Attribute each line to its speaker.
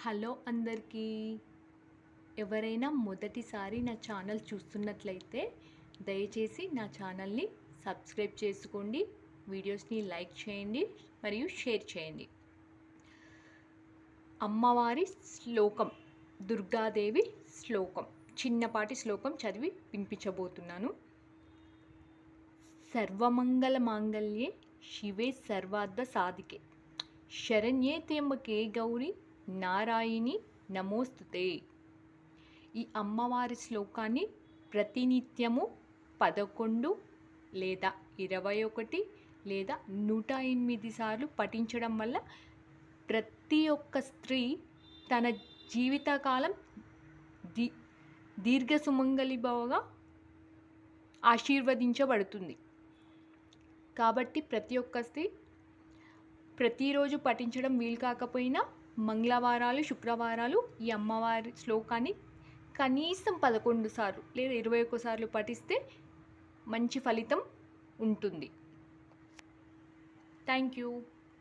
Speaker 1: Hello అందరికీ. ఎవరైనా మొదటిసారి నా ఛానల్ చూస్తున్నట్లయితే దయచేసి నా ఛానల్ని సబ్స్క్రైబ్ చేసుకోండి, వీడియోస్ని లైక్ చేయండి మరియు షేర్ చేయండి. అమ్మవారి శ్లోకం, దుర్గాదేవి శ్లోకం, చిన్నపాటి శ్లోకం చదివి వినిపించబోతున్నాను. సర్వమంగళ మాంగళ్యే శివే సర్వార్థ సాధికే శరణ్యే త్ర్యంబకే గౌరి నారాయణి నమోస్తుతే. ఈ అమ్మవారి శ్లోకాన్ని ప్రతినిత్యము 11 లేదా 21 లేదా 108 సార్లు పఠించడం వల్ల ప్రతి ఒక్క స్త్రీ తన జీవితకాలం దీర్ఘ సుమంగళిభవగా ఆశీర్వదించబడుతుంది. కాబట్టి ప్రతి ఒక్క స్త్రీ ప్రతిరోజు పఠించడం వీలు కాకపోయినా మంగళవారాలు, శుక్రవారాలు ఈ అమ్మవారి శ్లోకాన్ని కనీసం 11 సార్లు లేదా 21 సార్లు పఠిస్తే మంచి ఫలితం ఉంటుంది. Thank you.